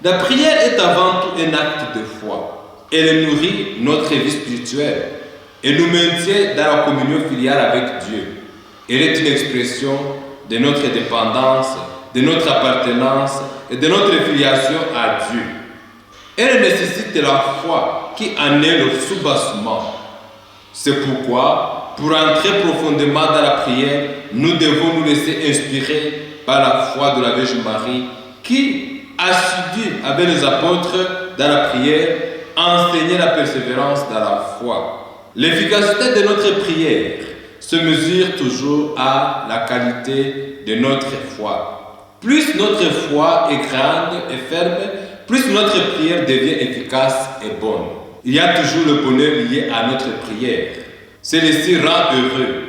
La prière est avant tout un acte de foi. Elle nourrit notre vie spirituelle et nous maintient dans la communion filiale avec Dieu. Elle est une expression de notre dépendance, de notre appartenance et de notre filiation à Dieu. Elle nécessite la foi qui en est le soubassement. C'est pourquoi, pour entrer profondément dans la prière, nous devons nous laisser inspirer par la foi de la Vierge Marie qui, assidue avec les apôtres dans la prière, enseignait la persévérance dans la foi. L'efficacité de notre prière se mesure toujours à la qualité de notre foi. Plus notre foi est grande et ferme, plus notre prière devient efficace et bonne. Il y a toujours le bonheur lié à notre prière. Celle-ci rend heureux,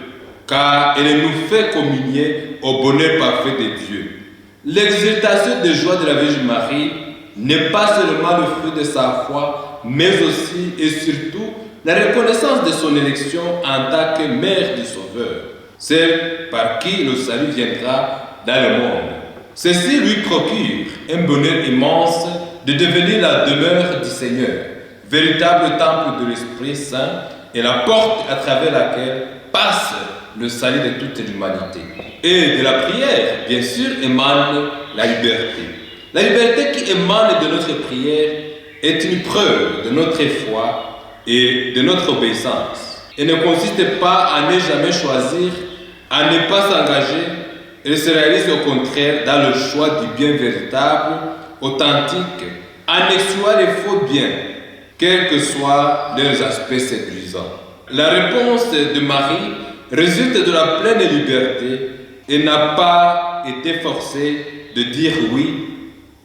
car elle nous fait communier au bonheur parfait de Dieu. L'exaltation de joie de la Vierge Marie n'est pas seulement le fruit de sa foi, mais aussi et surtout la reconnaissance de son élection en tant que mère du Sauveur, celle par qui le salut viendra dans le monde. Ceci lui procure un bonheur immense de devenir la demeure du Seigneur, véritable temple de l'Esprit Saint et la porte à travers laquelle passe le salut de toute l'humanité. Et de la prière, bien sûr, émane la liberté. La liberté qui émane de notre prière est une preuve de notre foi et de notre obéissance. Elle ne consiste pas à ne jamais choisir, à ne pas s'engager. Elle se réalise au contraire dans le choix du bien véritable, authentique, en excluant les faux biens, quels que soient leurs aspects séduisants. La réponse de Marie résulte de la pleine liberté et n'a pas été forcée de dire oui.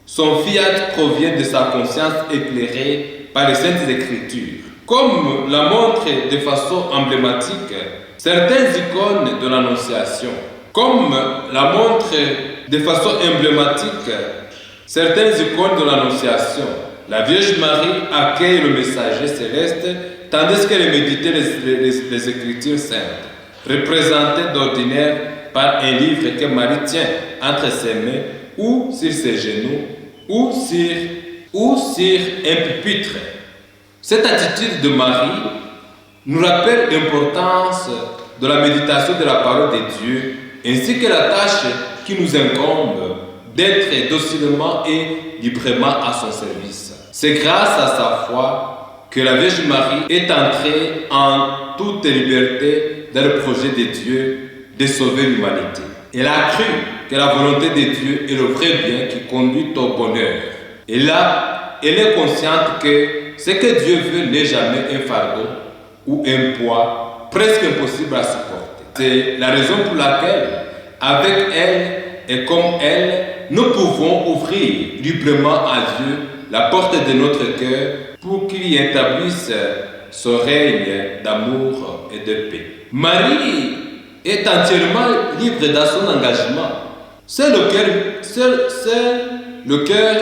Son fiat provient de sa conscience éclairée par les Saintes Écritures. Comme la montrent de façon emblématique certaines icônes de l'Annonciation. Comme la montrent de façon emblématique certaines icônes de l'Annonciation. La Vierge Marie accueille le messager céleste tandis qu'elle méditait les Écritures saintes, représentées d'ordinaire par un livre que Marie tient entre ses mains ou sur ses genoux ou sur un pupitre. Cette attitude de Marie nous rappelle l'importance de la méditation de la parole de Dieu ainsi que la tâche qui nous incombe d'être docilement et librement à son service. C'est grâce à sa foi que la Vierge Marie est entrée en toute liberté dans le projet de Dieu de sauver l'humanité. Elle a cru que la volonté de Dieu est le vrai bien qui conduit au bonheur. Et là, elle est consciente que ce que Dieu veut n'est jamais un fardeau ou un poids presque impossible à supporter. C'est la raison pour laquelle, avec elle et comme elle, nous pouvons ouvrir librement à Dieu la porte de notre cœur pour qu'il y établisse son règne d'amour et de paix. Marie est entièrement libre dans son engagement. Seul le cœur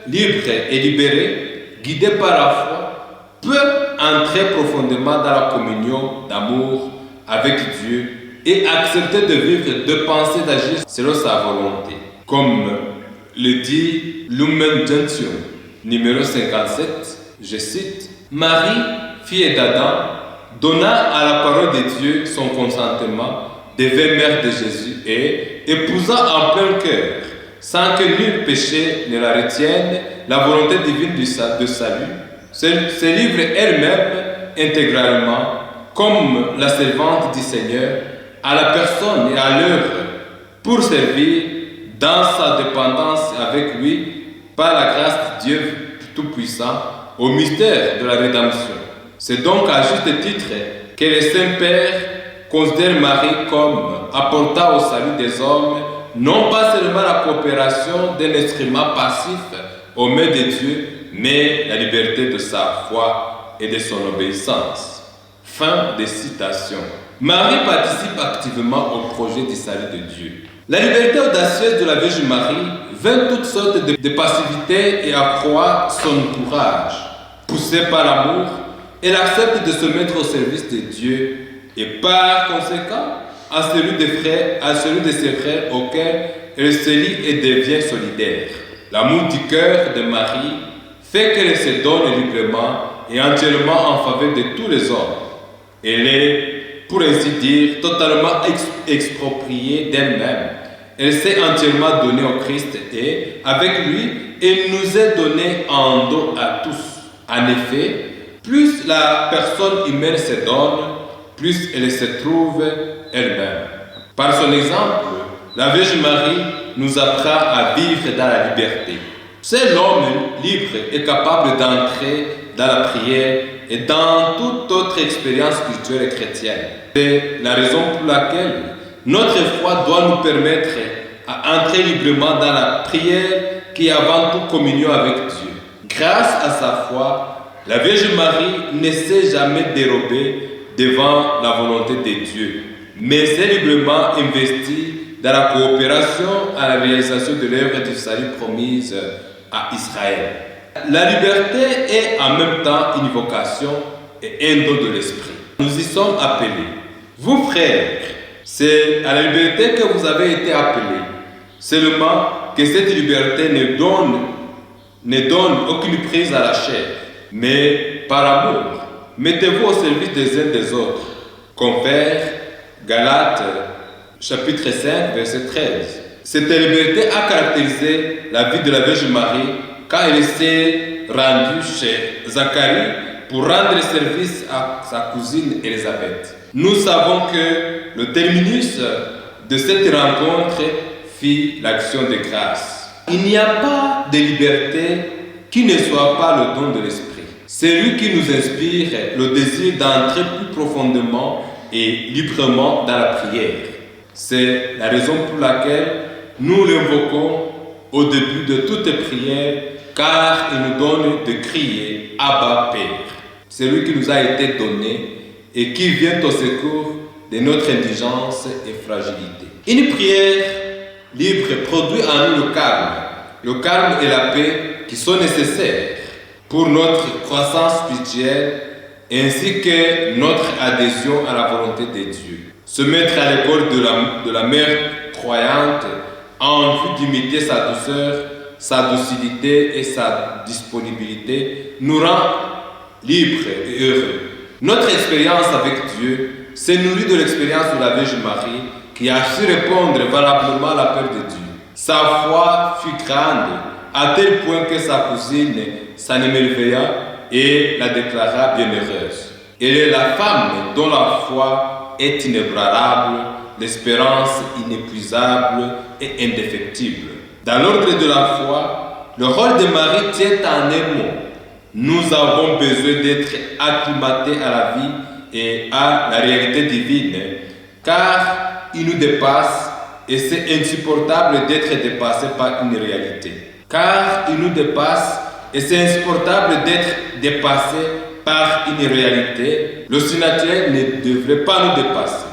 libre et libéré, guidé par la foi, peut entrer profondément dans la communion d'amour avec Dieu et accepter de vivre, de penser, d'agir selon sa volonté. Comme le dit Lumen Gentium, numéro 57, je cite, « Marie, fille d'Adam, donna à la parole de Dieu son consentement, devint mère de Jésus et épousa en plein cœur, sans que nul péché ne la retienne, la volonté divine de salut, se livre elle-même intégralement, comme la servante du Seigneur, à la personne et à l'œuvre, pour servir dans sa dépendance avec lui, par la grâce de Dieu Tout-Puissant, au mystère de la rédemption. C'est donc à juste titre que le Saint-Père considère Marie comme apportant au salut des hommes, non pas seulement la coopération d'un instrument passif aux mains de Dieu, mais la liberté de sa foi et de son obéissance. Fin de citation. Marie participe activement au projet du salut de Dieu. La liberté audacieuse de la Vierge Marie vainc toutes sortes de passivité et accroît son courage. Poussée par l'amour, elle accepte de se mettre au service de Dieu et par conséquent à celui de ses frères auxquels elle se lie et devient solidaire. L'amour du cœur de Marie fait qu'elle se donne librement et entièrement en faveur de tous les hommes. Elle est, pour ainsi dire, totalement expropriée d'elle-même. Elle s'est entièrement donnée au Christ et, avec lui, elle nous est donnée en don à tous. En effet, plus la personne humaine se donne, plus elle se trouve elle-même. Par son exemple, la Vierge Marie nous apprend à vivre dans la liberté. Seul l'homme libre est capable d'entrer dans la prière et dans toute autre expérience spirituelle chrétienne. C'est la raison pour laquelle notre foi doit nous permettre à entrer librement dans la prière qui est avant tout communion avec Dieu. Grâce à sa foi, la Vierge Marie ne s'est jamais dérobée devant la volonté de Dieu, mais s'est librement investie dans la coopération à la réalisation de l'œuvre du salut promise à Israël. La liberté est en même temps une vocation et un don de l'esprit. Nous y sommes appelés. Vous frères, c'est à la liberté que vous avez été appelés. Seulement que cette liberté ne donne aucune prise à la chair, mais par amour, mettez-vous au service des uns des autres. Confère Galates chapitre 5, verset 13. Cette liberté a caractérisé la vie de la Vierge Marie quand elle s'est rendue chez Zacharie pour rendre service à sa cousine Élisabeth. Nous savons que le terminus de cette rencontre fit l'action de grâce. Il n'y a pas de liberté qui ne soit pas le don de l'Esprit. C'est lui qui nous inspire le désir d'entrer plus profondément et librement dans la prière. C'est la raison pour laquelle nous l'invoquons au début de toute prière, car il nous donne de crier « Abba Père ». C'est lui qui nous a été donné et qui vient au secours de notre indigence et fragilité. Une prière libre produit en nous le calme et la paix qui sont nécessaires pour notre croissance spirituelle ainsi que notre adhésion à la volonté de Dieu. Se mettre à l'école de la mère croyante en vue d'imiter sa douceur, sa docilité et sa disponibilité nous rend libres et heureux. Notre expérience avec Dieu s'est nourrie de l'expérience de la Vierge Marie qui a su répondre valablement à l'appel de Dieu. Sa foi fut grande à tel point que sa cousine s'en émerveilla et la déclara bienheureuse. Elle est la femme dont la foi est inébranlable, l'espérance inépuisable et indéfectible. Dans l'ordre de la foi, le rôle de Marie tient en un mot. Nous avons besoin d'être acclimatés à la vie et à la réalité divine, car il nous dépasse et c'est insupportable d'être dépassé par une réalité. Car il nous dépasse et c'est insupportable d'être dépassé par une réalité. Le surnaturel ne devrait pas nous dépasser.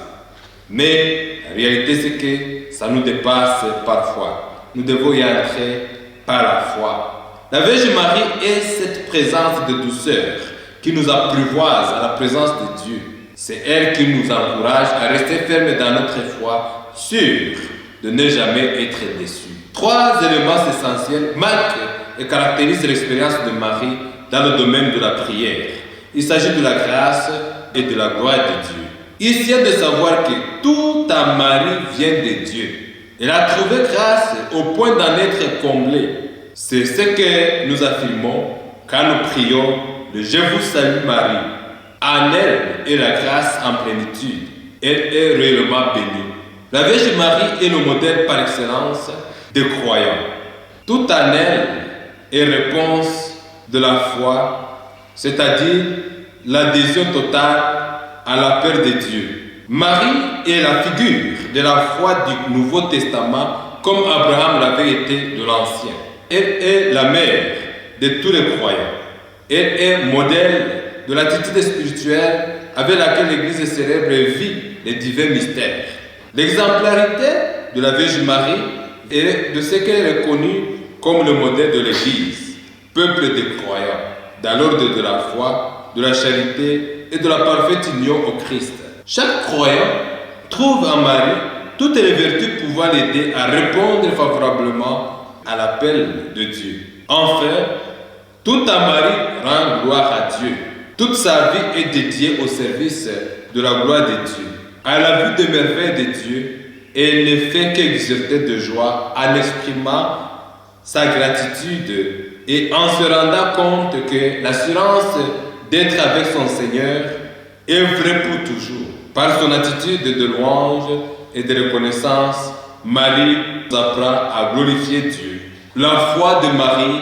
Mais la réalité c'est que ça nous dépasse parfois. Nous devons y entrer par la foi. La Vierge Marie est cette présence de douceur qui nous apprivoise à la présence de Dieu. C'est elle qui nous encourage à rester fermes dans notre foi, sûrs de ne jamais être déçus. Trois éléments essentiels marquent et caractérisent l'expérience de Marie dans le domaine de la prière. Il s'agit de la grâce et de la gloire de Dieu. Il tient de savoir que tout en Marie vient de Dieu. Elle a trouvé grâce au point d'en être comblée. C'est ce que nous affirmons quand nous prions le « Je vous salue Marie ». En elle est la grâce en plénitude. Elle est réellement bénie. La Vierge Marie est le modèle par excellence des croyants. Tout en elle est réponse de la foi, c'est-à-dire l'adhésion totale à la peur de Dieu. Marie est la figure de la foi du Nouveau Testament comme Abraham l'avait été de l'Ancien. Elle est la mère de tous les croyants. Elle est modèle de l'attitude spirituelle avec laquelle l'Église célèbre et vit les divins mystères. L'exemplarité de la Vierge Marie est de ce qu'elle est connue comme le modèle de l'Église, peuple de croyants, dans l'ordre de la foi, de la charité et de la parfaite union au Christ. Chaque croyant trouve en Marie toutes les vertus pouvant l'aider à répondre favorablement à l'appel de Dieu. Enfin, tout à Marie rend gloire à Dieu. Toute sa vie est dédiée au service de la gloire de Dieu. À la vue des merveilles de Dieu, elle ne fait qu'exulter de joie en exprimant sa gratitude et en se rendant compte que l'assurance d'être avec son Seigneur est vraie pour toujours. Par son attitude de louange et de reconnaissance, Marie nous apprend à glorifier Dieu. La foi de Marie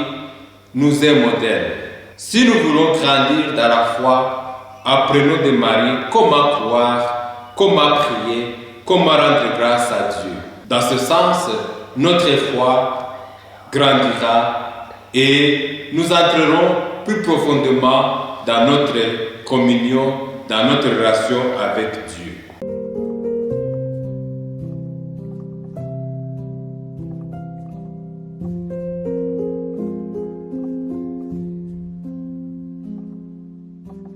nous est modèle. Si nous voulons grandir dans la foi, apprenons de Marie comment croire, comment prier, comment rendre grâce à Dieu. Dans ce sens, notre foi grandira et nous entrerons plus profondément dans notre communion, dans notre relation avec Dieu.